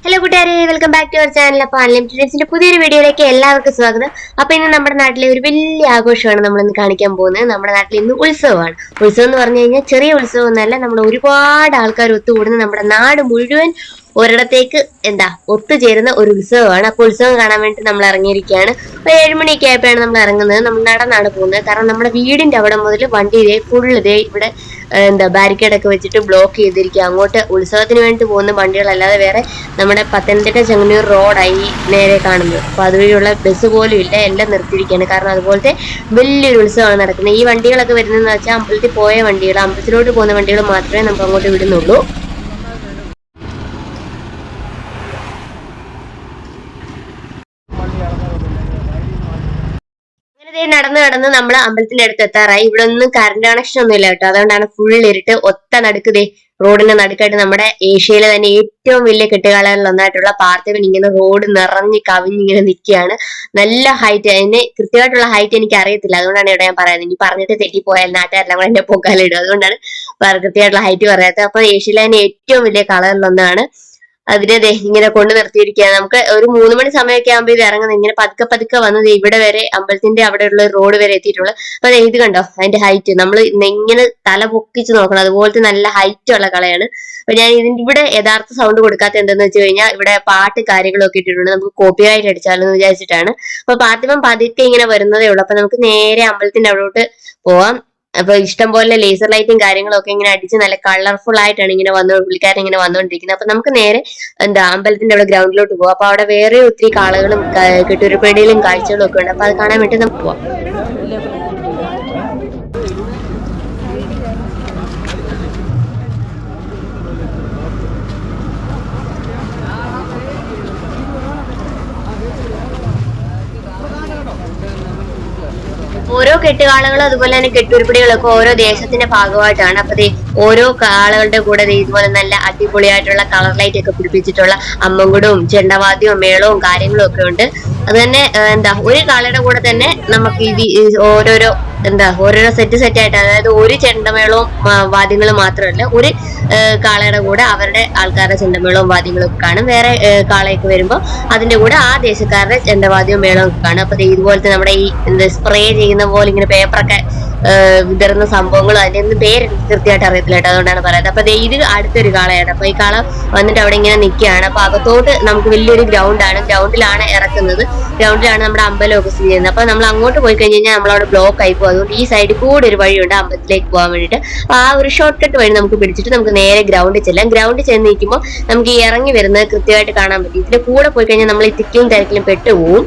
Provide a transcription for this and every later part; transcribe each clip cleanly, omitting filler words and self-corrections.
Hello കൂട്ടുകാരെ, welcome back to our channel. അപ്പോൾ unlimited പുതിയൊരു വീഡിയോയിലേക്ക് എല്ലാവർക്കും സ്വാഗതം. അപ്പോൾ ഇന്ന് നമ്മുടെ നാട്ടിലെ ഒരു വലിയ ആഘോഷമാണ് നമ്മളിന്ന് കാണിക്കാൻ പോകുന്നത്. നമ്മുടെ നാട്ടിൽ ഇന്ന് ഉത്സവമാണ്. ഉത്സവം എന്ന് പറഞ്ഞു കഴിഞ്ഞാൽ ചെറിയ ഉത്സവം എന്നല്ല, നമ്മൾ ഒരുപാട് ആൾക്കാർ ഒത്തുകൂടുന്ന നമ്മുടെ നാട് മുഴുവൻ ഒരിടത്തേക്ക് ഒത്തുചേരുന്ന ഒരു ഉത്സവമാണ്. അപ്പോൾ ഉത്സവം കാണാൻ വേണ്ടി നമ്മൾ ഇറങ്ങിയിരിക്കുകയാണ്. അപ്പോൾ 7 മണിയൊക്കെ ആയപ്പോഴാണ് നമ്മൾ ഇറങ്ങുന്നത്. നമ്മൾ നടന്നാണ് പോകുന്നത്. കാരണം നമ്മുടെ വീടിന്റെ അവിടെ മുതൽ വണ്ടി ഫുള്ള് ഇവിടെ ബാരിക്കേഡൊക്കെ വെച്ചിട്ട് ബ്ലോക്ക് ചെയ്തിരിക്കുക. അങ്ങോട്ട് ഉത്സവത്തിന് വേണ്ടി പോകുന്ന വണ്ടികളല്ലാതെ വേറെ നമ്മുടെ പത്തനംതിട്ട ചെങ്ങന്നൂർ റോഡായി നേരെ കാണുന്നത്. അപ്പൊ അതുവഴിയുള്ള ബസ് പോലും ഇല്ല, എല്ലാം നിർത്തിയിരിക്കുകയാണ്. കാരണം അതുപോലത്തെ വലിയൊരു ഉത്സവമാണ് നടക്കുന്നത്. ഈ വണ്ടികളൊക്കെ വരുന്നതെന്ന് വെച്ചാൽ അമ്പലത്തിൽ പോയ വണ്ടികൾ, അമ്പലത്തിലോട്ട് പോകുന്ന വണ്ടികൾ മാത്രമേ നമുക്ക് അങ്ങോട്ട് വിടുന്നുള്ളൂ. നടന്ന് നമ്മൾ അമ്പലത്തിന്റെ അടുത്ത് എത്താറായി. ഇവിടെ ഒന്നും കറണ്ട് കണക്ഷൻ ഒന്നും ഇല്ല കേട്ടോ. അതുകൊണ്ടാണ് ഫുൾ ഇരുട്ട്. ഒത്ത നടുക്ക് റോഡിന്റെ നടുക്കായിട്ട് നമ്മുടെ ഏഷ്യയിലെ തന്നെ ഏറ്റവും വലിയ കെട്ടുകാളകളിൽ ഒന്നായിട്ടുള്ള പാർത്ഥിവൻ ഇങ്ങനെ റോഡ് നിറഞ്ഞ് കവിഞ്ഞിങ്ങനെ നിൽക്കുകയാണ്. നല്ല ഹൈറ്റ്, അതിന് കൃത്യമായിട്ടുള്ള ഹൈറ്റ് എനിക്ക് അറിയത്തില്ല. അതുകൊണ്ടാണ് ഇവിടെ ഞാൻ പറയുന്നത്. ഇനി പറഞ്ഞിട്ട് തെറ്റിപ്പോയാൽ നാട്ടുകാരെല്ലാം കൂടെ എന്നെ പൊക്കാലിടും. അതുകൊണ്ടാണ് കൃത്യമായിട്ടുള്ള ഹൈറ്റ് പറയാത്തത്. അപ്പൊ ഏഷ്യയിലെ തന്നെ ഏറ്റവും വലിയ കളകളിലൊന്നാണ്. അതിനെ ഇങ്ങനെ കൊണ്ടു നിർത്തിയിരിക്കുകയാണ്. നമുക്ക് ഒരു 3 മണി സമയമൊക്കെ ആകുമ്പോൾ ഇത് ഇറങ്ങുന്നത്. ഇങ്ങനെ പതുക്കെ വന്നത് ഇവിടെ വരെ, അമ്പലത്തിന്റെ അവിടെയുള്ള റോഡ് വരെ എത്തിയിട്ടുള്ളു. അപ്പൊ ഇത് കണ്ടോ അതിന്റെ ഹൈറ്റ്, നമ്മൾ ഇങ്ങനെ തല പൊക്കിച്ച് നോക്കണം. അതുപോലത്തെ നല്ല ഹൈറ്റ് ഉള്ള കളയാണ്. അപ്പൊ ഞാൻ ഇതിന്റെ ഇവിടെ യഥാർത്ഥ സൗണ്ട് കൊടുക്കാത്ത എന്തെന്ന് വെച്ച് കഴിഞ്ഞാൽ ഇവിടെ പാട്ട് കാര്യങ്ങളൊക്കെ ഇട്ടിട്ടുണ്ട്. നമുക്ക് കോപ്പിറൈറ്റ് അടിച്ചാലെന്ന് വിചാരിച്ചിട്ടാണ്. അപ്പൊ പാർത്തിപ്പം പതുക്കെ ഇങ്ങനെ വരുന്നതേ ഉള്ളൂ. അപ്പൊ നമുക്ക് നേരെ അമ്പലത്തിന്റെ അവിടോട്ട് പോവാം. അപ്പൊ ഇഷ്ടം പോലെ ലേസർ ലൈറ്റും കാര്യങ്ങളും ഒക്കെ ഇങ്ങനെ അടിച്ച് നല്ല കളർഫുൾ ആയിട്ടാണ് ഇങ്ങനെ പുള്ളിക്കാരൻ ഇങ്ങനെ വന്നുകൊണ്ടിരിക്കുന്നത്. അപ്പൊ നമുക്ക് നേരെ അമ്പലത്തിന്റെ അവിടെ ഗ്രൗണ്ടിലോട്ട് പോവാം. അപ്പൊ അവിടെ വേറെ ഒത്തിരി കാളകളും കെട്ടുരുപ്പടിയിലും കാഴ്ചകളും ഒക്കെ ഉണ്ട്. അപ്പൊ അത് കാണാൻ വേണ്ടി നമുക്ക് പോവാം. ഓരോ കെട്ടുകാളകളും അതുപോലെ തന്നെ കെട്ടുരുപ്പിടികളൊക്കെ ഓരോ ദേശത്തിന്റെ ഭാഗമായിട്ടാണ്. അപ്പൊ ഓരോ കാളകളുടെ കൂടെ ഇതുപോലെ നല്ല അടിപൊളിയായിട്ടുള്ള കളർ ലൈറ്റ് ഒക്കെ പിടിപ്പിച്ചിട്ടുള്ള അമ്മങ്കുടും ചെണ്ടവാദ്യവും മേളവും കാര്യങ്ങളും ഒക്കെ ഉണ്ട്. അത് തന്നെ ഒരു കാളയുടെ കൂടെ തന്നെ നമുക്ക് ഓരോരോ സെറ്റ് ആയിട്ട്, അതായത് ഒരു ചെണ്ടമേളവും വാദ്യങ്ങളും മാത്രമല്ല, ഒരു കാളയുടെ കൂടെ അവരുടെ ആൾക്കാരുടെ ചെണ്ടമേളവും വാദ്യങ്ങളും ഒക്കെ കാണും. വേറെ കാളയൊക്കെ വരുമ്പോൾ അതിന്റെ കൂടെ ആ ദേശക്കാരുടെ ചെണ്ടവാദ്യവും മേളവും ഒക്കെ കാണും. അപ്പൊ ഇതുപോലത്തെ നമ്മുടെ ഈ സ്പ്രേ ചെയ്യുന്ന പോലെ ഇങ്ങനെ പേപ്പറൊക്കെ വിതറുന്ന സംഭവങ്ങളും അതിന്റെ ഒന്നും പേര് കൃത്യമായിട്ട് അറിയത്തില്ല കേട്ടോ. അതുകൊണ്ടാണ് പറയുന്നത്. അപ്പൊ ഇത് അടുത്തൊരു കാളയാണ്. അപ്പൊ ഈ കാള വന്നിട്ട് അവിടെ ഇങ്ങനെ നിൽക്കുകയാണ്. അപ്പൊ അകത്തോട്ട് നമുക്ക് വലിയൊരു ഗ്രൗണ്ടിലാണ് ഇറക്കുന്നത്. ഗ്രൗണ്ടിലാണ് നമ്മുടെ അമ്പലമൊക്കെ സ്ഥിതി ചെയ്യുന്നത്. അപ്പൊ നമ്മൾ അങ്ങോട്ട് പോയി കഴിഞ്ഞാൽ നമ്മളവിടെ ബ്ലോക്ക് ആയി പോകും. അതുകൊണ്ട് ഈ സൈഡിൽ കൂടെ ഒരു വഴിയുണ്ട് അമ്പലത്തിലേക്ക് പോകാൻ വേണ്ടിയിട്ട്. അപ്പൊ ആ ഒരു ഷോർട്ട് കട്ട് വഴി നമുക്ക് പിടിച്ചിട്ട് നമുക്ക് നേരെ ഗ്രൗണ്ടിൽ ചെല്ലാം. ഗ്രൗണ്ടിൽ ചെന്ന് നിൽക്കുമ്പോൾ നമുക്ക് ഈ ഇറങ്ങി വരുന്നത് കൃത്യമായിട്ട് കാണാൻ പറ്റും. ഇതിന്റെ കൂടെ പോയി കഴിഞ്ഞാൽ നമ്മൾ ഈ തിക്കിലും തിരക്കിലും പെട്ടുപോകും.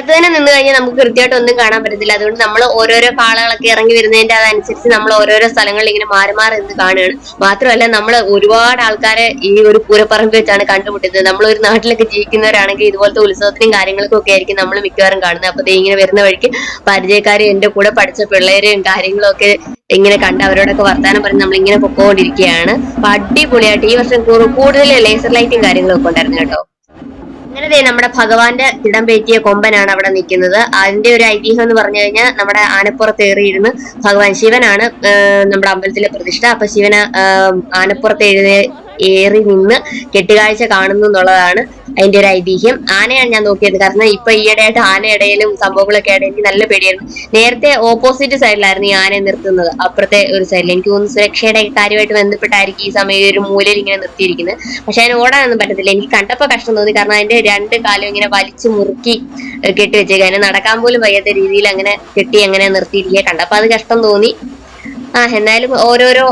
അടുത്ത് തന്നെ നിന്ന് കഴിഞ്ഞാൽ നമുക്ക് കൃത്യമായിട്ട് ഒന്നും കാണാൻ പറ്റത്തില്ല. അതുകൊണ്ട് നമ്മൾ ഓരോരോ കാളകളൊക്കെ ഇറങ്ങി വരുന്നതിന്റെ അതനുസരിച്ച് നമ്മൾ ഓരോരോ സ്ഥലങ്ങളിൽ ഇങ്ങനെ മാറി മാറി നിന്ന് കാണുകയാണ്. മാത്രമല്ല നമ്മൾ ഒരുപാട് ആൾക്കാരെ ഈ ഒരു പൂരപ്പറമ്പ് വെച്ചാണ് കണ്ടുമുട്ടുന്നത്. നമ്മൾ ഒരു നാട്ടിലൊക്കെ ജീവിക്കുന്നവരാണെങ്കിൽ ഇതുപോലത്തെ ഉത്സവത്തിനും കാര്യങ്ങൾക്കും ഒക്കെ ആയിരിക്കും നമ്മൾ മിക്കവാറും കാണുന്നത്. അപ്പൊ ഇങ്ങനെ വരുന്ന വഴിക്ക് പരിചയക്കാരും എന്റെ കൂടെ പഠിച്ച പിള്ളേരെയും കാര്യങ്ങളും ഒക്കെ ഇങ്ങനെ കണ്ട് അവരോടൊക്കെ വർത്താനം പറഞ്ഞ് നമ്മൾ ഇങ്ങനെ പൊക്കോണ്ടിരിക്കുകയാണ്. അപ്പൊ അടിപൊളിയായിട്ട് ഈ വർഷം കൂടുതൽ ലേസർ ലൈറ്റും കാര്യങ്ങളും ഒക്കെ ഉണ്ടായിരുന്നു കേട്ടോ. അങ്ങനെ നമ്മുടെ ഭഗവാന്റെ തിടം പേറ്റിയ കൊമ്പനാണ് അവിടെ നിൽക്കുന്നത്. അതിന്റെ ഒരു ഐതിഹ്യം എന്ന് പറഞ്ഞു കഴിഞ്ഞാൽ നമ്മുടെ ആനപ്പുറത്ത് ഏറിയിരുന്ന് ഭഗവാൻ ശിവനാണ് നമ്മുടെ അമ്പലത്തിലെ പ്രതിഷ്ഠ. അപ്പൊ ശിവന് ആനപ്പുറത്ത് ഏറി നിന്ന് കെട്ടുകാഴ്ച കാണുന്നു എന്നുള്ളതാണ് അതിന്റെ ഒരു ഐതിഹ്യം. ആനയാണ് ഞാൻ നോക്കിയത്. കാരണം ഇപ്പൊ ഈയിടെയായിട്ട് ആനയിടയിലും സംഭവങ്ങളൊക്കെ ആയിട്ട് എനിക്ക് നല്ല പേടിയായിരുന്നു. നേരത്തെ ഓപ്പോസിറ്റ് സൈഡിലായിരുന്നു ഈ ആനയെ നിർത്തുന്നത്, അപ്പുറത്തെ ഒരു സൈഡിൽ. എനിക്ക് തോന്നുന്നു സുരക്ഷയുടെ കാര്യമായിട്ട് ബന്ധപ്പെട്ടായിരിക്കും ഈ സമയം ഒരു മൂലയിൽ ഇങ്ങനെ നിർത്തിയിരിക്കുന്നത്. പക്ഷെ അതിന് ഓടാനൊന്നും പറ്റത്തില്ല. എനിക്ക് കണ്ടപ്പോ കഷ്ടം തോന്നി. കാരണം അതിന്റെ രണ്ട് കാലും ഇങ്ങനെ വലിച്ചു മുറുക്കി കെട്ടി വെച്ചേക്കുക. അതിന് നടക്കാൻ പോലും വയ്യാത്ത രീതിയിൽ അങ്ങനെ കെട്ടി അങ്ങനെ നിർത്തിയിരിക്കുക. കണ്ടപ്പോ അത് കഷ്ടം തോന്നി. എന്നാലും ഓരോരോ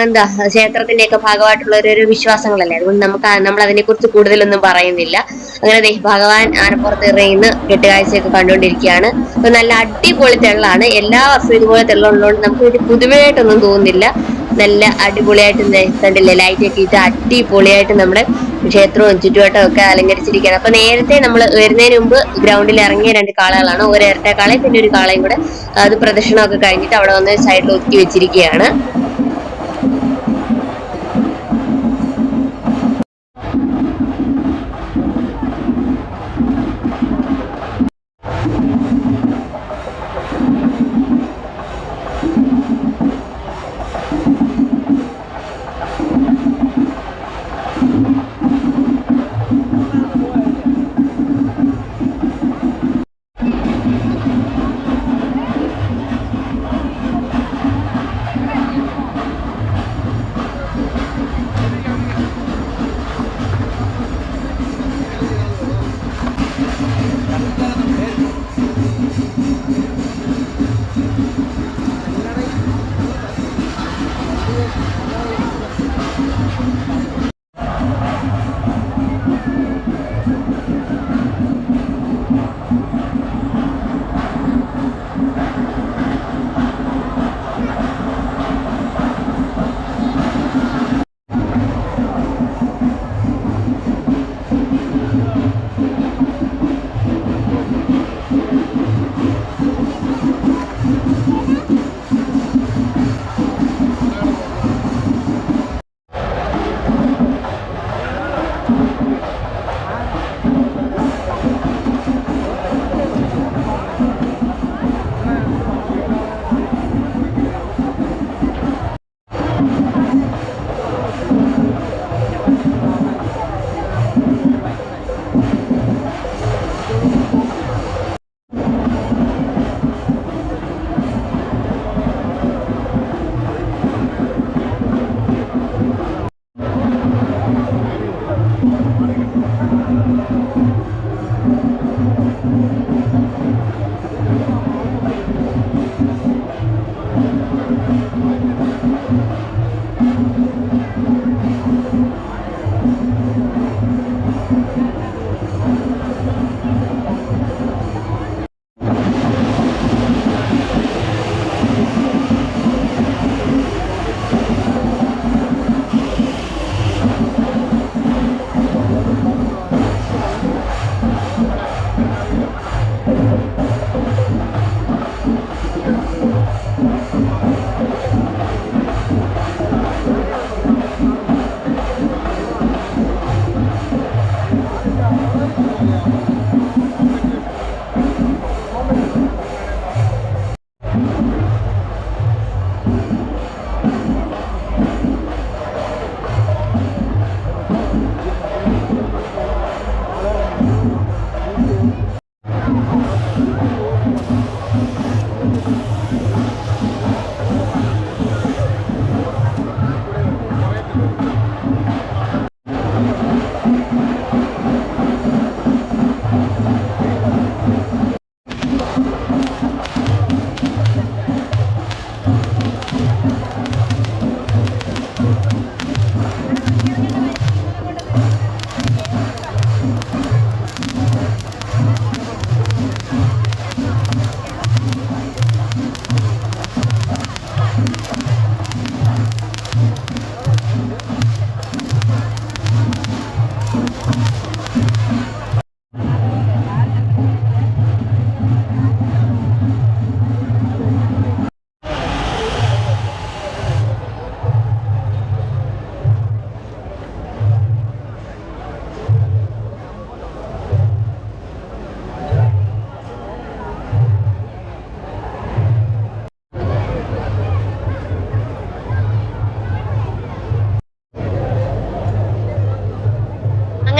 എന്താ ക്ഷേത്രത്തിന്റെ ഒക്കെ ഭാഗമായിട്ടുള്ള ഓരോരോ വിശ്വാസങ്ങളല്ലേ, അതുകൊണ്ട് നമ്മൾ അതിനെ കുറിച്ച് കൂടുതലൊന്നും പറയുന്നില്ല. അങ്ങനെ ഭഗവാൻ ആനപ്പുറത്ത് ഇറങ്ങിന്ന് കെട്ടുകാഴ്ചയൊക്കെ കണ്ടുകൊണ്ടിരിക്കുകയാണ്. അപ്പൊ നല്ല അടിപൊളി തെള്ളാണ്. എല്ലാ വർഷവും ഇതുപോലെ തെള്ളുള്ളതുകൊണ്ട് നമുക്ക് ഒരു പുതുമയായിട്ടൊന്നും തോന്നുന്നില്ല. നല്ല അടിപൊളിയായിട്ട് കണ്ടില്ലേ, ലൈറ്റ് ഒക്കെ ഇട്ട് അടിപൊളിയായിട്ട് നമ്മുടെ ക്ഷേത്രവും ചുറ്റുവട്ടവും ഒക്കെ അലങ്കരിച്ചിരിക്കുകയാണ്. അപ്പൊ നേരത്തെ നമ്മൾ വരുന്നതിന് മുമ്പ് ഗ്രൗണ്ടിൽ ഇറങ്ങിയ രണ്ട് കാളകളാണ്, ഒരു ഇരട്ട കാളയും പിന്നെ ഒരു കാളയും കൂടെ. അത് പ്രദക്ഷിണമൊക്കെ കഴിഞ്ഞിട്ട് അവിടെ വന്ന് സൈഡിൽ ഒതുക്കി വെച്ചിരിക്കുകയാണ്.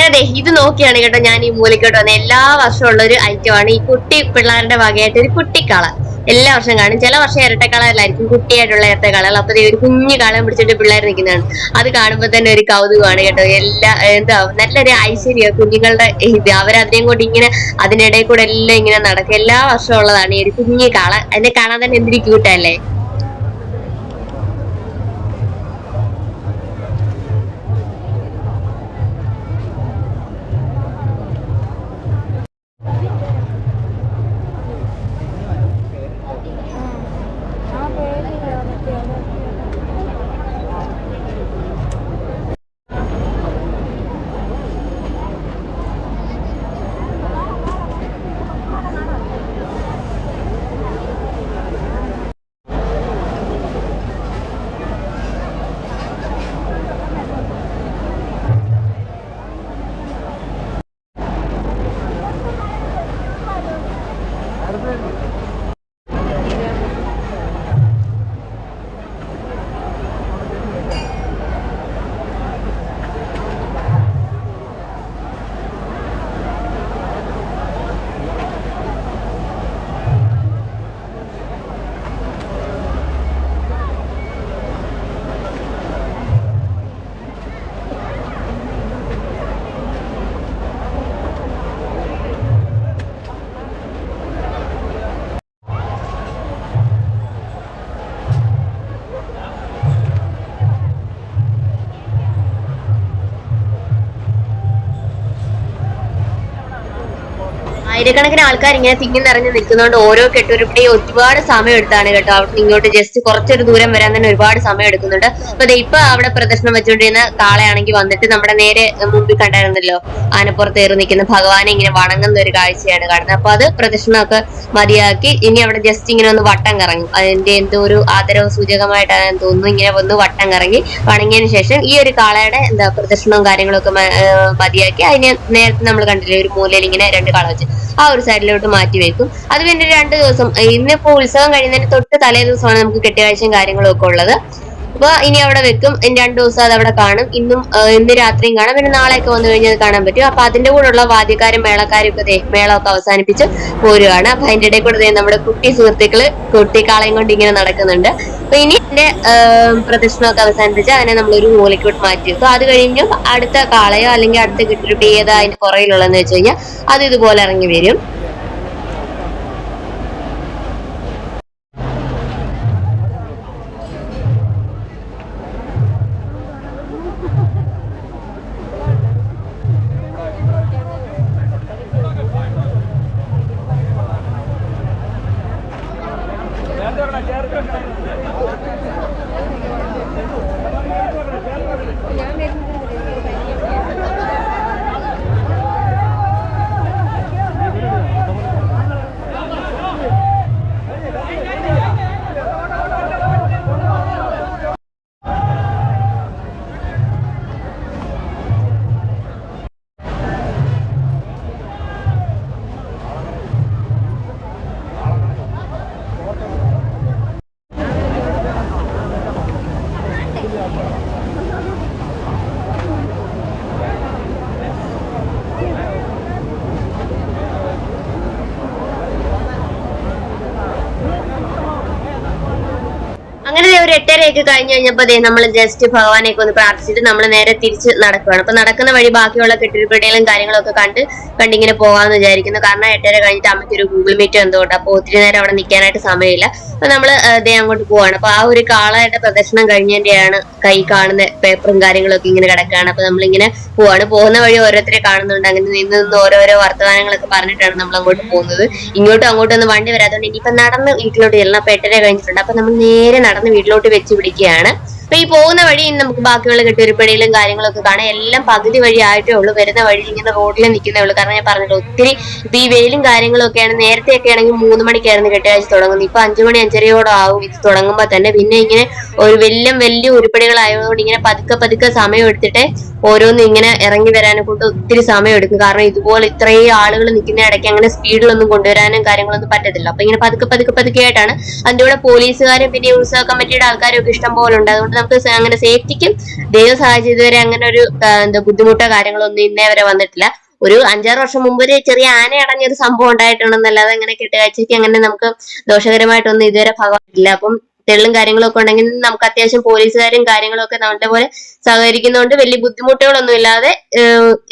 അങ്ങനെ ഇത് നോക്കിയാണ് കേട്ടോ ഞാൻ ഈ മൂലക്കോട്ട് വന്ന എല്ലാ വർഷവും ഉള്ള ഒരു ഐറ്റമാണ് ഈ കുട്ടി പിള്ളേരുടെ വകയായിട്ട് ഒരു കുട്ടിക്കള. എല്ലാ വർഷം കാണും. ചില വർഷം ഇരട്ടക്കളറിലായിരിക്കും കുട്ടിയായിട്ടുള്ള ഇരട്ടക്കളകൾ. അപ്പൊ ഒരു കുഞ്ഞു കാളം പിടിച്ചിട്ട് പിള്ളേർ നിൽക്കുന്നതാണ്. അത് കാണുമ്പോൾ തന്നെ ഒരു കൗതുകമാണ് കേട്ടോ. എന്താ നല്ലൊരു ഐശ്വര്യ കുഞ്ഞുങ്ങളുടെ ഇത്. അവരതിനെയും കൊണ്ട് ഇങ്ങനെ അതിനിടയിൽ കൂടെ എല്ലാം ഇങ്ങനെ നടക്കും. എല്ലാ വർഷവും ഉള്ളതാണ് ഈ ഒരു കുഞ്ഞു കാള. അതിനെ കാണാൻ തന്നെ എന്തൊരു ക്യൂട്ടല്ലേ. ആയിരക്കണക്കിന് ആൾക്കാർ ഇങ്ങനെ തിങ്ങി നിറഞ്ഞ് നിൽക്കുന്നതുകൊണ്ട് ഓരോ കെട്ടുരുപ്പിടിയും ഒരുപാട് സമയം എടുത്താണ് കേട്ടോ. അവിടെ ഇങ്ങോട്ട് ജസ്റ്റ് കുറച്ചൊരു ദൂരം വരാൻ തന്നെ ഒരുപാട് സമയം എടുക്കുന്നുണ്ട്. അപ്പൊ ഇപ്പൊ അവിടെ പ്രദർശനം വെച്ചുകൊണ്ടിരുന്ന കാളയാണെങ്കിൽ വന്നിട്ട് നമ്മുടെ നേരെ മുമ്പിൽ കണ്ടായിരുന്നല്ലോ ആനപ്പുറത്ത് കയറി നിൽക്കുന്ന ഭഗവാനെ ഇങ്ങനെ വണങ്ങുന്ന ഒരു കാഴ്ചയാണ് കാണുന്നത്. അപ്പൊ അത് പ്രദർശനമൊക്കെ മതിയാക്കി ഇനി അവിടെ ജസ്റ്റ് ഇങ്ങനെ ഒന്ന് വട്ടം കറങ്ങും. അതിന്റെ എന്തോ ഒരു ആദരവ് സൂചകമായിട്ടാണ് തോന്നുന്നു. ഇങ്ങനെ ഒന്ന് വട്ടം കറങ്ങി വണങ്ങിയതിനു ശേഷം ഈ ഒരു കാളയുടെ പ്രദർശനവും കാര്യങ്ങളൊക്കെ മതിയാക്കി അതിനെ നേരത്തെ നമ്മൾ കണ്ടില്ലേ ഒരു മൂലയിൽ ഇങ്ങനെ രണ്ട് കാള വെച്ച് ആ ഒരു സൈഡിലോട്ട് മാറ്റി വെക്കും. അത് പിന്നെ 2 ദിവസം, ഇന്നിപ്പോ ഉത്സവം കഴിയുന്നതിന് തൊട്ട് തലേ ദിവസമാണ് നമുക്ക് കെട്ടുകാഴ്ചയും കാര്യങ്ങളും ഒക്കെ ഉള്ളത്. അപ്പൊ ഇനി അവിടെ വെക്കും. 2 ദിവസം അത് അവിടെ കാണും. ഇന്ന് രാത്രിയും കാണാം. പിന്നെ നാളെയൊക്കെ വന്നു കഴിഞ്ഞാൽ കാണാൻ പറ്റും. അപ്പൊ അതിന്റെ കൂടെ ഉള്ള വാദ്യക്കാരും മേളക്കാരും ഒക്കെ മേളമൊക്കെ അവസാനിപ്പിച്ച് പോരുകയാണ്. അപ്പൊ അതിന്റെ ഇടയിൽ കൂടെ നമ്മുടെ കുട്ടി സുഹൃത്തുക്കള് കുട്ടിക്കാളയും കൊണ്ട് ഇങ്ങനെ നടക്കുന്നുണ്ട്. അപ്പൊ ഇനി എന്റെ പ്രദർശനമൊക്കെ അവസാനിപ്പിച്ച് അതിനെ നമ്മളൊരു മൂലയ്ക്കോട്ട് മാറ്റി വെക്കും. അത് കഴിഞ്ഞ് അടുത്ത കാളയോ അല്ലെങ്കിൽ അടുത്ത കിട്ടിയിട്ട് ഏതാ അതിന്റെ പുറയിലുള്ളതെന്ന് വെച്ച് കഴിഞ്ഞാൽ അത് ഇതുപോലെ ഇറങ്ങി വരും. അങ്ങനെ ഒരു 8:30 കഴിഞ്ഞ് കഴിഞ്ഞപ്പോ നമ്മൾ ജസ്റ്റ് ഭഗവാനെയൊക്കെ ഒന്ന് പ്രാർത്ഥിച്ചിട്ട് നമ്മൾ നേരെ തിരിച്ച് നടക്കുകയാണ്. അപ്പൊ നടക്കുന്ന വഴി ബാക്കിയുള്ള കെട്ടിടപ്പടികളും കാര്യങ്ങളൊക്കെ കണ്ടിങ്ങനെ പോകാമെന്ന് വിചാരിക്കുന്നു. കാരണം 8:30 കഴിഞ്ഞിട്ട് അമ്മയ്ക്ക് ഒരു ഗൂഗിൾ മീറ്റ് എന്തുകൊണ്ട് അപ്പൊ ഒത്തിരി നേരം അവിടെ നിൽക്കാനായിട്ട് സമയമില്ല. അപ്പൊ നമ്മള് അങ്ങോട്ട് പോവാണ്. അപ്പൊ ആ ഒരു കാളയുടെ പ്രദർശനം കഴിഞ്ഞതിന്റെയാണ് കൈ കാണുന്ന പേപ്പറും കാര്യങ്ങളൊക്കെ ഇങ്ങനെ കിടക്കുകയാണ്. അപ്പൊ നമ്മളിങ്ങനെ പോവാണ്. പോകുന്ന വഴി ഓരോരുത്തരെ കാണുന്നുണ്ട്. അങ്ങനെ നിന്ന് ഓരോരോ വർത്തമാനങ്ങളൊക്കെ പറഞ്ഞിട്ടാണ് നമ്മൾ അങ്ങോട്ട് പോകുന്നത്. ഇങ്ങോട്ടും അങ്ങോട്ടൊന്നും വണ്ടി വരാതുകൊണ്ട് ഇനിയിപ്പൊ നടന്ന് വീട്ടിലോട്ട് ചെല്ലണം. അപ്പൊ 8:30 കഴിഞ്ഞിട്ടുണ്ട്. അപ്പൊ നമ്മൾ നേരെ നടന്ന് വീട്ടിലോട്ട് വെച്ച് പിടിക്കുകയാണ്. അപ്പൊ ഈ പോകുന്ന വഴി നമുക്ക് ബാക്കിയുള്ള കെട്ടുരുപ്പടിയിലും കാര്യങ്ങളൊക്കെ കാണാം. എല്ലാം പകുതി വഴി ആയിട്ടേ ഉള്ളൂ. വരുന്ന വഴി ഇങ്ങനെ റോഡിൽ നിൽക്കുന്നേ ഉള്ളൂ. കാരണം ഞാൻ പറഞ്ഞില്ല ഒത്തിരി ഇപ്പൊ ഈ വെയിലും കാര്യങ്ങളും ഒക്കെയാണ്. നേരത്തെയൊക്കെ ആണെങ്കിൽ 3 മണിക്കായിരുന്നു കെട്ടുകാഴ്ച തുടങ്ങുന്നത്. ഇപ്പൊ 5 മണി 5:30 ആവും ഇത് തുടങ്ങുമ്പോ തന്നെ. പിന്നെ ഇങ്ങനെ ഒരു വലിയ ഉരുപ്പടികളായതുകൊണ്ട് ഇങ്ങനെ പതുക്കെ സമയം എടുത്തിട്ട് ഓരോന്നും ഇങ്ങനെ ഇറങ്ങി വരാനെ കൊണ്ട് ഒത്തിരി സമയം എടുക്കും. കാരണം ഇതുപോലെ ഇത്രയും ആളുകൾ നിൽക്കുന്ന ഇടയ്ക്ക് അങ്ങനെ സ്പീഡിലൊന്നും കൊണ്ടുവരാനും കാര്യങ്ങളൊന്നും പറ്റത്തില്ല. അപ്പൊ ഇങ്ങനെ പതുക്കെ ആയിട്ടാണ്. അതിന്റെ കൂടെ പോലീസുകാരും പിന്നെ ഉത്സവ കമ്മിറ്റിയുടെ ആൾക്കാരും ഒക്കെ ഇഷ്ടം പോലെ ഉണ്ട്. അതുകൊണ്ട് അതുകൊണ്ട് നമുക്ക് അങ്ങനെ സേഫ്റ്റിക്കും ദൈവം സഹായിച്ച ഇതുവരെ അങ്ങനെ ഒരു എന്താ ബുദ്ധിമുട്ടോ കാര്യങ്ങളോ ഒന്നും ഇന്നേ വരെ വന്നിട്ടില്ല. ഒരു 5-6 വർഷം മുമ്പ് ഒരു ചെറിയ ആന അടഞ്ഞൊരു സംഭവം ഉണ്ടായിട്ടുണ്ടെന്നല്ലാതെ അങ്ങനെ കെട്ടുകാഴ്ചക്ക് അങ്ങനെ നമുക്ക് ദോഷകരമായിട്ടൊന്നും ഇതുവരെ ഭാഗമായിട്ടില്ല. അപ്പം തെള്ളും കാര്യങ്ങളും ഒക്കെ ഉണ്ടെങ്കിൽ നമുക്ക് അത്യാവശ്യം പോലീസുകാരും കാര്യങ്ങളും ഒക്കെ നമ്മുടെ പോലെ സഹകരിക്കുന്നതുകൊണ്ട് വലിയ ബുദ്ധിമുട്ടുകളൊന്നും ഇല്ലാതെ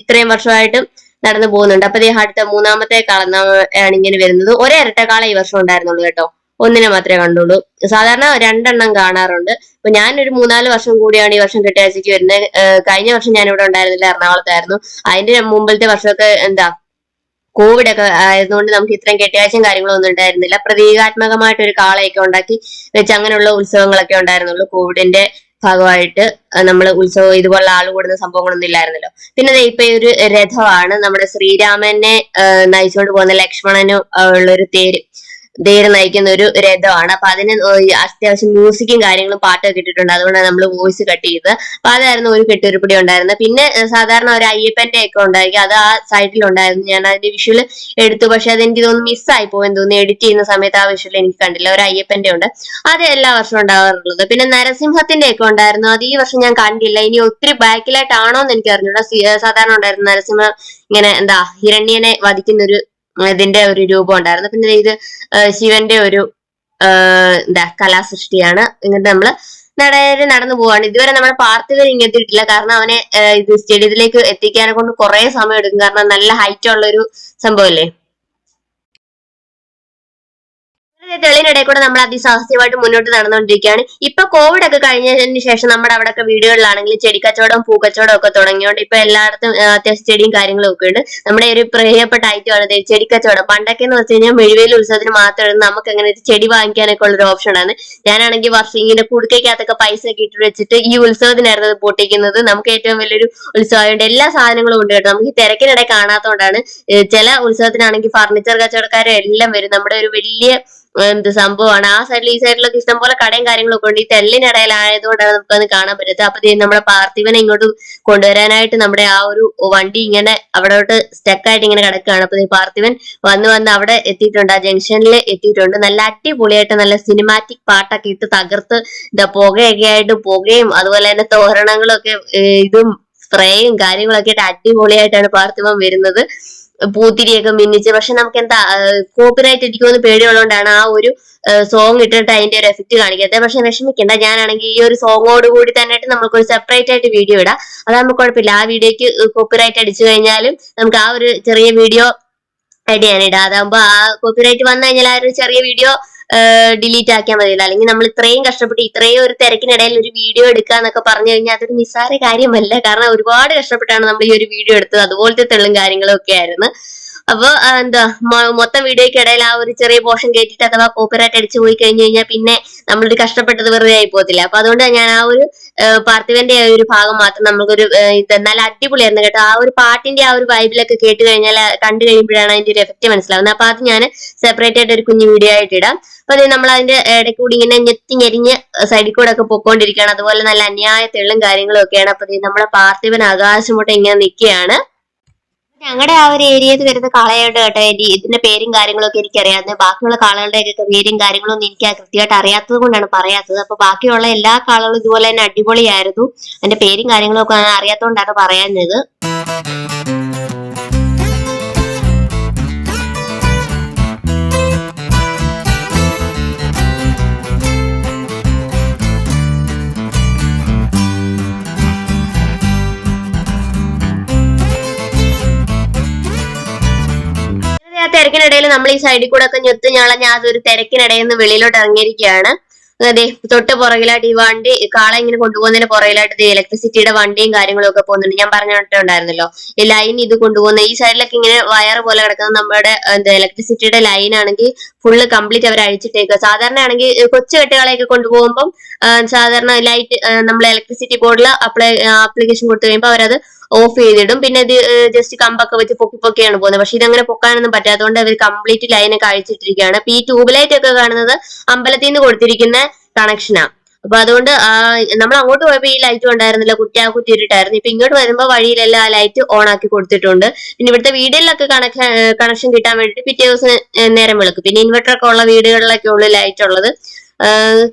ഇത്രയും വർഷമായിട്ടും നടന്നു പോകുന്നുണ്ട്. അപ്പൊ അടുത്ത 3ാമത്തെ കാളയാണ് ഇങ്ങനെ വരുന്നത്. ഒരേരട്ട കാള ഈ വർഷം ഉണ്ടായിരുന്നുള്ളൂ കേട്ടോ, ഒന്നിനെ മാത്രമേ കണ്ടുള്ളൂ. സാധാരണ 2 കാണാറുണ്ട്. അപ്പൊ ഞാനൊരു 3-4 വർഷം കൂടിയാണ് ഈ വർഷം കെട്ടുകാഴ്ചക്ക് വരുന്നത്. കഴിഞ്ഞ വർഷം ഞാൻ ഇവിടെ ഉണ്ടായിരുന്നില്ല, എറണാകുളത്തായിരുന്നു. അതിന്റെ മുമ്പിലത്തെ വർഷമൊക്കെ എന്താ കോവിഡ് ഒക്കെ ആയതുകൊണ്ട് നമുക്ക് ഇത്രയും കെട്ടുകാഴ്ചയും കാര്യങ്ങളും ഒന്നും ഉണ്ടായിരുന്നില്ല. പ്രതീകാത്മകമായിട്ട് ഒരു കാളയൊക്കെ ഉണ്ടാക്കി വെച്ച് അങ്ങനെയുള്ള ഉത്സവങ്ങളൊക്കെ ഉണ്ടായിരുന്നുള്ളൂ. കോവിഡിന്റെ ഭാഗമായിട്ട് നമ്മൾ ഉത്സവം ഇതുപോലുള്ള ആൾ കൂടുന്ന സംഭവങ്ങളൊന്നും ഇല്ലായിരുന്നല്ലോ. പിന്നെ ഇപ്പൊ ഈ ഒരു രഥമാണ് നമ്മുടെ ശ്രീരാമനെ നയിച്ചുകൊണ്ട് പോകുന്ന ലക്ഷ്മണനും ഉള്ളൊരു തേര് നയിക്കുന്ന ഒരു രഥമാണ്. അപ്പൊ അതിന് അത്യാവശ്യം മ്യൂസിക്കും കാര്യങ്ങളും പാട്ടൊക്കെ ഇട്ടിട്ടുണ്ട്. അതുകൊണ്ടാണ് നമ്മൾ വോയിസ് കട്ട് ചെയ്തത്. അപ്പൊ അതായിരുന്നു ഒരു കെട്ടുരുപ്പിടി ഉണ്ടായിരുന്നത്. പിന്നെ സാധാരണ ഒരു അയ്യപ്പന്റെ ഒക്കെ ഉണ്ടായി, അത് ആ സൈഡിൽ ഉണ്ടായിരുന്നു. ഞാൻ അതിന്റെ വിഷ്വൽ എടുത്തു, പക്ഷെ അതെനിക്ക് തോന്നുന്നു മിസ്സായി പോയെന്ന് തോന്നുന്നു. എഡിറ്റ് ചെയ്യുന്ന സമയത്ത് ആ വിഷ്വൽ എനിക്ക് കണ്ടില്ല. ഒരു അയ്യപ്പന്റെ ഉണ്ട്, അത് എല്ലാ വർഷവും ഉണ്ടാവാറുള്ളത്. പിന്നെ നരസിംഹത്തിന്റെ ഒക്കെ ഉണ്ടായിരുന്നു, അത് ഈ വർഷം ഞാൻ കണ്ടില്ല. ഇനി ഒത്തിരി ബാക്കിലായിട്ടാണോ എന്ന് എനിക്ക് അറിഞ്ഞൂടാ. സാധാരണ ഉണ്ടായിരുന്നു നരസിംഹ ഇങ്ങനെ എന്താ ഹിരണ്യനെ വധിക്കുന്ന ഒരു ഇതിന്റെ ഒരു രൂപം ഉണ്ടായിരുന്നു. പിന്നെ ഇത് ശിവന്റെ ഒരു എന്താ കലാസൃഷ്ടിയാണ്. ഇങ്ങനത്തെ നമ്മള് നടന്നു പോവാണ്. ഇതുവരെ നമ്മുടെ പാർത്ഥിവൻ ഇങ്ങ് എത്തിയിട്ടില്ല, കാരണം അവനെ ഇത് സ്റ്റേഡിയത്തിലേക്ക് എത്തിക്കാനെ കൊണ്ട് കുറെ സമയം എടുക്കും. കാരണം നല്ല ഹൈറ്റ് ഉള്ള ഒരു സംഭവല്ലേ. തെളിനിടയിൽ കൂടെ നമ്മൾ അതിസാഹസ്യമായിട്ട് മുന്നോട്ട് നടന്നുകൊണ്ടിരിക്കുകയാണ്. ഇപ്പൊ കോവിഡ് ഒക്കെ കഴിഞ്ഞതിന് ശേഷം നമ്മുടെ അവിടെയൊക്കെ വീടുകളിലാണെങ്കിലും ചെടിക്കച്ചവടം പൂക്കച്ചവടം ഒക്കെ തുടങ്ങിയോണ്ട് ഇപ്പൊ എല്ലായിടത്തും അത്യാവശ്യം ചെടിയും കാര്യങ്ങളും ഒക്കെ ഉണ്ട്. നമ്മുടെ ഒരു പ്രിയപ്പെട്ട ഐറ്റമാണ് ചെടിക്കച്ചവടം. പണ്ടൊക്കെ എന്ന് വെച്ച് കഴിഞ്ഞാൽ മെഴുവേലി ഉത്സവത്തിന് മാത്രമായിരുന്നു നമുക്ക് അങ്ങനെ ചെടി വാങ്ങിക്കാനൊക്കെ ഉള്ള ഒരു ഓപ്ഷൻ ആണ്. ഞാനാണെങ്കിൽ വർഷം ഇങ്ങനെ കുടുക്കയ്ക്കകത്തൊക്കെ പൈസ ഒക്കെ ഇട്ട് വെച്ചിട്ട് ഈ ഉത്സവത്തിനായിരുന്നു പൊട്ടിക്കുന്നത്. നമുക്ക് ഏറ്റവും വലിയൊരു ഉത്സവമായതുകൊണ്ട് എല്ലാ സാധനങ്ങളും ഉണ്ട് കേട്ടോ. നമുക്ക് ഈ തിരക്കിനിടെ കാണാത്തതുകൊണ്ടാണ്. ചില ഉത്സവത്തിനാണെങ്കിൽ ഫർണിച്ചർ കച്ചവടക്കാരെ എല്ലാം വരും. നമ്മുടെ ഒരു വലിയ എന്ത് സംഭവമാണ്. ആ സൈഡിൽ ഈ സൈഡിലൊക്കെ ഇഷ്ടംപോലെ കടയും കാര്യങ്ങളൊക്കെ ഉണ്ട്. ഈ തെല്ലിനിടയിലായതുകൊണ്ടാണ് നമുക്കത് കാണാൻ പറ്റത്തത്. അപ്പൊ നമ്മുടെ പാർത്ഥിവനെ ഇങ്ങോട്ട് കൊണ്ടുവരാനായിട്ട് നമ്മുടെ ആ ഒരു വണ്ടി ഇങ്ങനെ അവിടോട്ട് സ്റ്റക്കായിട്ട് ഇങ്ങനെ കിടക്കുകയാണ്. അപ്പൊ പാർത്ഥിവൻ വന്ന് അവിടെ എത്തിയിട്ടുണ്ട്, ആ ജംഗ്ഷനിൽ എത്തിയിട്ടുണ്ട്. നല്ല അടിപൊളിയായിട്ട് നല്ല സിനിമാറ്റിക് പാട്ടൊക്കെ ഇട്ട് തകർത്ത് പുകയൊക്കെ ആയിട്ട് പുകയും അതുപോലെ തന്നെ തോരണങ്ങളൊക്കെ ഇതും സ്പ്രേയും കാര്യങ്ങളൊക്കെ ആയിട്ട് അടിപൊളിയായിട്ടാണ് പാർത്ഥിവൻ വരുന്നത്. പൂത്തിരിയൊക്കെ മിന്നിച്ച്. പക്ഷെ നമുക്ക് എന്താ കോപ്പിറൈറ്റ് ഇരിക്കുമെന്ന് പേടിയുള്ളതുകൊണ്ടാണ് ആ ഒരു സോങ് ഇട്ടിട്ട് അതിന്റെ ഒരു എഫക്ട് കാണിക്കാത്തത്. പക്ഷെ വിഷമിക്കണ്ട, ഞാനാണെങ്കിൽ ഈ ഒരു സോങ്ങോട് കൂടി തന്നെ നമുക്കൊരു സെപ്പറേറ്റ് ആയിട്ട് വീഡിയോ ഇടാം. അതാകുമ്പോൾ കുഴപ്പമില്ല. ആ വീഡിയോക്ക് കോപ്പിറൈറ്റ് അടിച്ചു കഴിഞ്ഞാലും നമുക്ക് ആ ഒരു ചെറിയ വീഡിയോ ആയിട്ട് ഞാനിടാം. അതാകുമ്പോ ആ കോപ്പിറൈറ്റ് വന്നു കഴിഞ്ഞാൽ ആ ഒരു ചെറിയ വീഡിയോ ഡിലീറ്റ് ആക്കിയാൽ മതിയല്ലോ. അല്ലെങ്കിൽ നമ്മൾ ഇത്രയും കഷ്ടപ്പെട്ട് ഇത്രയും ഒരു തിരക്കിനിടയിൽ ഒരു വീഡിയോ എടുക്കുക എന്നൊക്കെ പറഞ്ഞു കഴിഞ്ഞാൽ അതൊരു നിസ്സാര കാര്യമല്ല. കാരണം ഒരുപാട് കഷ്ടപ്പെട്ടാണ് നമ്മൾ ഈ ഒരു വീഡിയോ എടുത്തത്. അതുപോലത്തെ തെള്ളും കാര്യങ്ങളും ഒക്കെ ആയിരുന്നു. അപ്പൊ എന്താ മൊത്തം വീഡിയോയ്ക്ക് ഇടയിൽ ആ ഒരു ചെറിയ പോർഷൻ കേട്ടിട്ട് അഥവാ കോപ്പിറൈറ്റ് അടിച്ചു പോയി കഴിഞ്ഞു കഴിഞ്ഞാൽ പിന്നെ നമ്മളൊരു കഷ്ടപ്പെട്ടത് വെറുതെ ആയി പോകത്തില്ല. അപ്പൊ അതുകൊണ്ട് ഞാൻ ആ ഒരു പാർത്ഥിവന്റെ ആ ഒരു ഭാഗം മാത്രം നമുക്കൊരു ഇത് നല്ല അടിപൊളിയായിരുന്നു കേട്ടോ. ആ ഒരു പാട്ടിന്റെ ആ ഒരു വൈബിലൊക്കെ കേട്ട് കഴിഞ്ഞാൽ കണ്ടു കഴിയുമ്പോഴാണ് അതിന്റെ ഒരു എഫക്റ്റ് മനസ്സിലാവുന്നത്. അപ്പൊ അത് ഞാൻ സെപ്പറേറ്റ് ആയിട്ട് ഒരു കുഞ്ഞു വീഡിയോ ആയിട്ട് ഇടാം. അപ്പൊ അത് നമ്മൾ അതിന്റെ ഇടയ്ക്ക് കൂടി ഇങ്ങനെ ഞെരിഞ്ഞ് സൈഡിൽ കൂടെ ഒക്കെ പൊക്കോണ്ടിരിക്കുകയാണ്. അതുപോലെ നല്ല അന്യായ തെള്ളും കാര്യങ്ങളും ഒക്കെയാണ്. അപ്പൊ നമ്മളെ പാർത്ഥിവൻ ആകാശമുട്ട് ഇങ്ങനെ നിൽക്കുകയാണ്. ഞങ്ങളുടെ ആ ഒരു ഏരിയയിൽ വരുന്ന കാളയായിട്ട് കേട്ടോ ഇതിന്റെ പേരും കാര്യങ്ങളും ഒക്കെ എനിക്കറിയാവുന്നത്. ബാക്കിയുള്ള കാളകളുടെ ഒക്കെ പേരും കാര്യങ്ങളും ഒന്നും എനിക്ക് കൃത്യമായിട്ട് അറിയാത്തത് കൊണ്ടാണ് പറയാത്തത്. അപ്പൊ ബാക്കിയുള്ള എല്ലാ കാളകളും ഇതുപോലെ തന്നെ അടിപൊളിയായിരുന്നു. അതിന്റെ പേരും കാര്യങ്ങളും ഒക്കെ അറിയാത്തതുകൊണ്ടാണ് പറയാഞ്ഞത്. തിരക്കിനിടയിൽ നമ്മൾ ഈ സൈഡിൽ കൂടെ ഒക്കെ ഞൊത്ത് ഞളഞ്ഞ അതൊരു തിരക്കിനിടയിൽ നിന്ന് വെളിയിലോട്ട് ഇറങ്ങിയിരിക്കുകയാണ്. അതെ, തൊട്ട് പുറകിലായിട്ട് ഈ വണ്ടി കാള ഇങ്ങനെ കൊണ്ടുപോകുന്നതിന് പുറകിലായിട്ട് ഇലക്ട്രിസിറ്റിയുടെ വണ്ടിയും കാര്യങ്ങളും ഒക്കെ പോകുന്നുണ്ട്. ഞാൻ പറഞ്ഞിട്ടുണ്ടായിരുന്നല്ലോ ഈ ലൈൻ ഇത് കൊണ്ടുപോകുന്ന ഈ സൈഡിലൊക്കെ ഇങ്ങനെ വയർ പോലെ കിടക്കുന്ന നമ്മുടെ ഇലക്ട്രിസിറ്റിയുടെ ലൈൻ ആണെങ്കിൽ ഫുള്ള് കംപ്ലീറ്റ് അവർ അഴിച്ചിട്ടേക്കുക. സാധാരണ ആണെങ്കിൽ കൊച്ചു കെട്ടുകളെയൊക്കെ കൊണ്ടുപോകുമ്പോൾ സാധാരണ ലൈറ്റ് നമ്മൾ ഇലക്ട്രിസിറ്റി ബോർഡിൽ ആപ്ലിക്കേഷൻ കൊടുത്തു കഴിയുമ്പോൾ അവരത് ഓഫ് ചെയ്തിടും. പിന്നെ ഇത് ജസ്റ്റ് കമ്പൊക്കെ വെച്ച് പൊക്കിയാണ് പോകുന്നത്. പക്ഷെ ഇതങ്ങനെ പൊക്കാനൊന്നും പറ്റാത്തതുകൊണ്ട് അവർ കംപ്ലീറ്റ് ലൈനൊക്കെ അഴിച്ചിട്ടിരിക്കുകയാണ്. അപ്പൊ ഈ ട്യൂബ് ലൈറ്റ് ഒക്കെ കാണുന്നത് അമ്പലത്തിൽ നിന്ന് കൊടുത്തിരിക്കുന്ന കണക്ഷനാണ്. അപ്പൊ അതുകൊണ്ട് നമ്മൾ അങ്ങോട്ട് പോയപ്പോ ഈ ലൈറ്റ് ഉണ്ടായിരുന്നില്ല, കുറ്റിയിട്ടായിരുന്നു. ഇപ്പൊ ഇങ്ങോട്ട് വരുമ്പോ വഴിയിലെല്ലാം ആ ലൈറ്റ് ഓൺ ആക്കി കൊടുത്തിട്ടുണ്ട്. പിന്നെ ഇവിടുത്തെ വീടുകളിലൊക്കെ കണക്ഷൻ കിട്ടാൻ വേണ്ടിട്ട് പിറ്റേ ദിവസം നേരം വെളുക്കും. പിന്നെ ഇൻവെർട്ടർ ഒക്കെ ഉള്ള വീടുകളിലൊക്കെ ഉള്ളു ലൈറ്റ് ഉള്ളത്.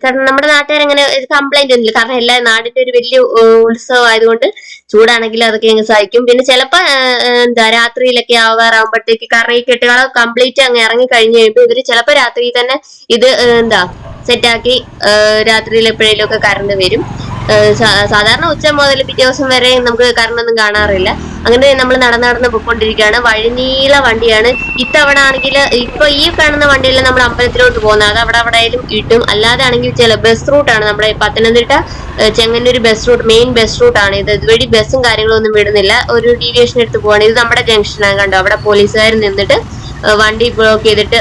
കാരണം നമ്മുടെ നാട്ടുകാരങ്ങനെ കംപ്ലൈന്റ് ഒന്നുമില്ല, കാരണം എല്ലാ നാടിന്റെ ഒരു വലിയ ഉത്സവം ആയതുകൊണ്ട് ചൂടാണെങ്കിലും അതൊക്കെ അങ്ങ് സഹിക്കും. പിന്നെ ചിലപ്പോ എന്താ രാത്രിയിലൊക്കെ ആവാറാകുമ്പോഴത്തേക്ക്, കാരണം ഈ കെട്ടുകള കംപ്ലീറ്റ് അങ്ങ് ഇറങ്ങി കഴിഞ്ഞ് കഴിയുമ്പോൾ ഇവര് ചിലപ്പോ രാത്രി തന്നെ ഇത് എന്താ സെറ്റാക്കി രാത്രിയിൽ എപ്പോഴേലും ഒക്കെ കറണ്ട് വരും. സാധാരണ ഉച്ച മുതൽ പിറ്റേ ദിവസം വരെ നമുക്ക് കറണ്ട് ഒന്നും കാണാറില്ല. അങ്ങനെ നമ്മൾ നടന്ന് പോയിക്കൊണ്ടിരിക്കുകയാണ്. വഴിനീള വണ്ടിയാണ്. ഇത്തവണ ആണെങ്കിൽ ഇപ്പൊ ഈ കാണുന്ന വണ്ടിയെല്ലാം നമ്മൾ അമ്പലത്തിലോട്ട് പോകുന്നത്, അത് അവിടെയായാലും ഇട്ടും. അല്ലാതെ ആണെങ്കിൽ ചില ബസ് റൂട്ടാണ് നമ്മുടെ Pathanamthitta Chengannur bus route, main bus റൂട്ടാണ് ഇത്. ഇതുവഴി ബസ്സും കാര്യങ്ങളും ഒന്നും വിടുന്നില്ല, ഒരു ഡീവിയേഷൻ എടുത്ത് പോവാണ്. ഇത് നമ്മുടെ ജംഗ്ഷനാണ് കണ്ടോ, അവിടെ പോലീസുകാർ നിന്നിട്ട് വണ്ടി ബ്ലോക്ക് ചെയ്തിട്ട്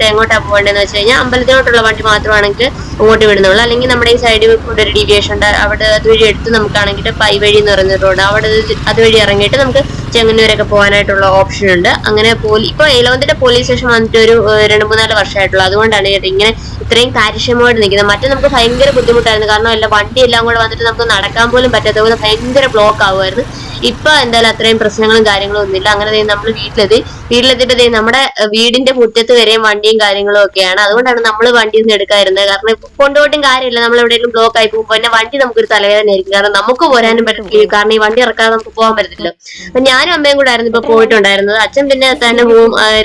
എങ്ങോട്ടാ പോകേണ്ടതെന്ന് വെച്ച് കഴിഞ്ഞാൽ അമ്പലത്തിലോട്ടുള്ള വണ്ടി മാത്രമാണെങ്കിൽ അങ്ങോട്ട് വിടുന്നുള്ളൂ. അല്ലെങ്കിൽ നമ്മുടെ ഈ സൈഡിൽ കൂടെ ഒരു ഡീവിയേഷൻ ഉണ്ട്, അവിടെ അതുവഴി എടുത്ത് നമുക്കാണെങ്കിൽ പൈവഴി എന്ന് പറയുന്ന റോഡ്, അവിടെ അതുവഴി ഇറങ്ങിയിട്ട് നമുക്ക് ചെങ്ങന്നൂരൊക്കെ പോകാനായിട്ടുള്ള ഓപ്ഷൻ ഉണ്ട്. അങ്ങനെ ഇപ്പൊ ഏലവന്തിന്റെ പോലീസ് സ്റ്റേഷൻ വന്നിട്ട് ഒരു 2-3-4 വർഷമായിട്ടുള്ളൂ. അതുകൊണ്ടാണ് ഇങ്ങനെ ഇത്രയും കാര്യക്ഷമമായിട്ട് നിൽക്കുന്നത്. മറ്റേ നമുക്ക് ഭയങ്കര ബുദ്ധിമുട്ടായിരുന്നു, കാരണം എല്ലാം വണ്ടി എല്ലാം കൂടെ വന്നിട്ട് നമുക്ക് നടക്കാൻ പോലും പറ്റാത്ത പോലെ ഭയങ്കര ബ്ലോക്ക് ആവുമായിരുന്നു. ഇപ്പൊ എന്തായാലും അത്രയും പ്രശ്നങ്ങളും കാര്യങ്ങളും ഒന്നുമില്ല. അങ്ങനെ നമ്മൾ വീട്ടിലെത്തിയിട്ട് നമ്മുടെ വീടിന്റെ മുറ്റത്ത് വരെയും വണ്ടിയും കാര്യങ്ങളും ഒക്കെയാണ്. അതുകൊണ്ടാണ് നമ്മൾ വണ്ടി ഒന്നും എടുക്കാതിരുന്നത്, കാരണം കൊണ്ടുപോയിട്ടും കാര്യമില്ല, നമ്മൾ എവിടെയെങ്കിലും ബ്ലോക്ക് ആയി പോകുമ്പോൾ പിന്നെ വണ്ടി നമുക്കൊരു തലവേദന ആയിരിക്കും, കാരണം നമുക്ക് പോരാനും പറ്റില്ല, കാരണം ഈ വണ്ടി ഇറക്കാതെ നമുക്ക് പോകാൻ പറ്റത്തില്ല. അപ്പൊ ഞാനും അമ്മയും കൂടെ ആയിരുന്നു ഇപ്പൊ പോയിട്ടുണ്ടായിരുന്നത്. അച്ഛൻ പിന്നെ തന്നെ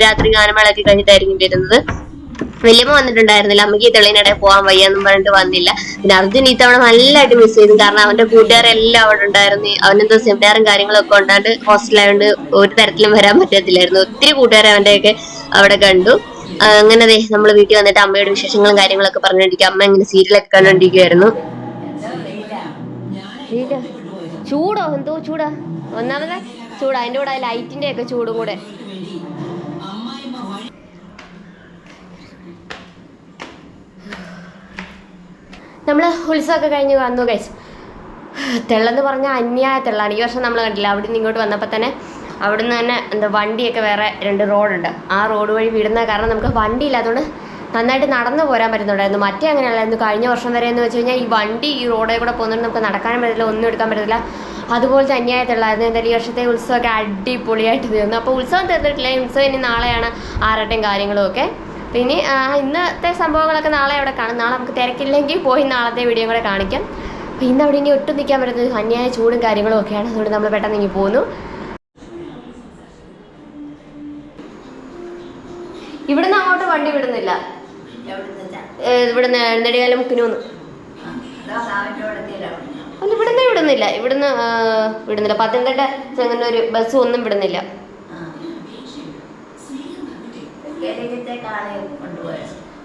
രാത്രി ഗാനമേളൊക്കെ കഴിഞ്ഞിട്ടായിരിക്കും വരുന്നത്. വല്യമ്മ വന്നിട്ടുണ്ടായിരുന്നില്ല, അമ്മയ്ക്ക് ഈ തെളിയിനിടെ പോകാൻ വയ്യാന്നും പറഞ്ഞിട്ട് വന്നില്ല. പിന്നെ അർജുൻ ഇത്തവണ നല്ലതായിട്ട് മിസ് ചെയ്തു, കാരണം അവന്റെ കൂട്ടുകാരെല്ലാം അവിടെ ഉണ്ടായിരുന്നു. അവനെന്തോ സെമിനാറും കാര്യങ്ങളൊക്കെ ഉണ്ടാണ്ട് ഹോസ്റ്റലായതുകൊണ്ട് ഒരു തരത്തിലും വരാൻ പറ്റത്തില്ലായിരുന്നു. ഒത്തിരി കൂട്ടുകാരെ അവന്റെയൊക്കെ അവിടെ കണ്ടു. അങ്ങനെ നമ്മൾ വീട്ടിൽ വന്നിട്ട് അമ്മയുടെ വിശേഷങ്ങളും കാര്യങ്ങളൊക്കെ പറഞ്ഞോണ്ടിരിക്കും. അമ്മ ഇങ്ങനെ സീരിയലൊക്കെ കണ്ടോണ്ടിരിക്കുവായിരുന്നു. ചൂടോ എന്തോ ചൂടാ, ഒന്നാമത് ചൂടാ, അതിന്റെ കൂടെ ലൈറ്റിന്റെ ഒക്കെ ചൂടും കൂടെ. നമ്മൾ ഉത്സവമൊക്കെ കഴിഞ്ഞ് വന്നു ഗൈസ്. തെള്ളെന്ന് പറഞ്ഞാൽ അന്യായ തെള്ളാണ്. ഈ വർഷം നമ്മൾ കണ്ടില്ല, അവിടെ നിന്ന് ഇങ്ങോട്ട് വന്നപ്പോൾ തന്നെ അവിടുന്ന് തന്നെ എന്താ വണ്ടിയൊക്കെ വേറെ 2 റോഡുണ്ട്, ആ റോഡ് വഴി വിടുന്ന കാരണം നമുക്ക് വണ്ടി ഇല്ലാത്തതുകൊണ്ട് നന്നായിട്ട് നടന്നു പോരാൻ പറ്റുന്നുണ്ടായിരുന്നു. മറ്റേ അങ്ങനെയല്ലായിരുന്നു. കഴിഞ്ഞ വർഷം വരെ എന്ന് വെച്ച് കഴിഞ്ഞാൽ ഈ വണ്ടി ഈ റോഡിൽ കൂടെ പോകുന്നതുകൊണ്ട് നമുക്ക് നടക്കാനും പറ്റില്ല, ഒന്നും എടുക്കാൻ പറ്റത്തില്ല. അതുപോലത്തെ അന്യായ തെള്ളായിരുന്നു. എന്തായാലും ഈ വർഷത്തെ ഉത്സവമൊക്കെ അടിപൊളിയായിട്ട് തീർന്നു. അപ്പോൾ ഉത്സവം തീർന്നിട്ടില്ല, ഉത്സവം ഇനി നാളെയാണ് ആറാട്ടയും കാര്യങ്ങളും ഒക്കെ. പിന്നെ ഇന്നത്തെ സംഭവങ്ങളൊക്കെ നാളെ അവിടെ കാണും. നാളെ നമുക്ക് തിരക്കില്ലെങ്കിൽ പോയി നാളത്തെ വീഡിയോ കൂടെ കാണിക്കാം. അപ്പോൾ ഇന്ന് അവിടെ ഇനി ഒട്ടും നിൽക്കാൻ പറ്റുന്നത് അന്യായ ചൂടും കാര്യങ്ങളും ഒക്കെയാണ്, അതുകൊണ്ട് നമ്മൾ പെട്ടെന്ന് ഇങ്ങി പോകുന്നു. ഇവിടുന്ന് അങ്ങോട്ട് വണ്ടി വിടുന്നില്ല, ഇവിടുന്ന് നെടുകാലം മുക്കിനൂന്ന്. അല്ല, ഇവിടുന്ന് വിടുന്നില്ല, ഇവിടുന്ന് വിടുന്നില്ല. പത്തനംതിട്ട ചെങ്ങന്നൂർ ബസ് ഒന്നും വിടുന്നില്ല.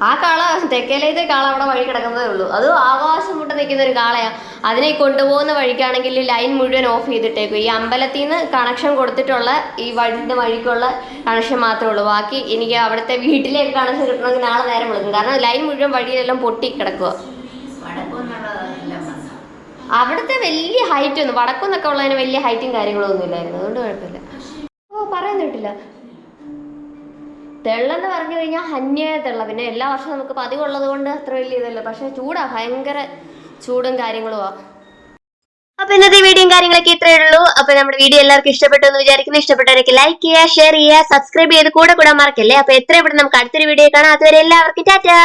ആ കാള, തെക്കേലത്തെ കാള അവിടെ വഴി കിടക്കുന്നതേ ഉള്ളൂ. അത് ആകാശം മുട്ട നിൽക്കുന്ന ഒരു കാളയാണ്. അതിനെ കൊണ്ടുപോകുന്ന വഴിക്കാണെങ്കിൽ ലൈൻ മുഴുവൻ ഓഫ് ചെയ്തിട്ടേക്കും. ഈ അമ്പലത്തിൽ നിന്ന് കണക്ഷൻ കൊടുത്തിട്ടുള്ള ഈ വഴിൻ്റെ വഴിക്കുള്ള കണക്ഷൻ മാത്രമേ ഉള്ളൂ. ബാക്കി എനിക്ക് അവിടുത്തെ വീട്ടിലേക്ക് കണക്ഷൻ കിട്ടണമെങ്കിൽ നാളെ നേരം വിളിക്കും, കാരണം ലൈൻ മുഴുവൻ വഴിയിലെല്ലാം പൊട്ടി കിടക്കുക. അവിടുത്തെ വലിയ ഹൈറ്റ് ഒന്നും, വടക്കുന്നൊക്കെ ഉള്ളതിന് വലിയ ഹൈറ്റും കാര്യങ്ങളും ഒന്നും ഇല്ലായിരുന്നു, അതുകൊണ്ട് കുഴപ്പമില്ല. പറയാൻ കേട്ടില്ല. തെള്ളെന്ന് പറഞ്ഞു കഴിഞ്ഞാൽ അന്യായ തെള്ള. പിന്നെ എല്ലാ വർഷവും നമുക്ക് പതിവുള്ളത് കൊണ്ട് അത്ര വലിയ ഇതല്ല, പക്ഷെ ചൂടാ, ഭയങ്കര ചൂടും കാര്യങ്ങളുമാ. അപ്പൊ ഇന്നത്തെ വീഡിയോയും കാര്യങ്ങളൊക്കെ ഇത്രയേ ഉള്ളൂ. അപ്പൊ നമ്മുടെ വീഡിയോ എല്ലാവർക്കും ഇഷ്ടപ്പെട്ടു എന്ന് വിചാരിക്കുന്നു. ഇഷ്ടപ്പെട്ടവരൊക്കെ ലൈക്ക് ചെയ്യുക, ഷെയർ ചെയ്യുക, സബ്സ്ക്രൈബ് ചെയ്ത് കൂടെ മറക്കല്ലേ. അപ്പൊ എത്രയും പെട്ടെന്ന് നമുക്ക് അടുത്തൊരു വീഡിയോ കാണാം. അതുവരെ എല്ലാവർക്കും ടാറ്റാ.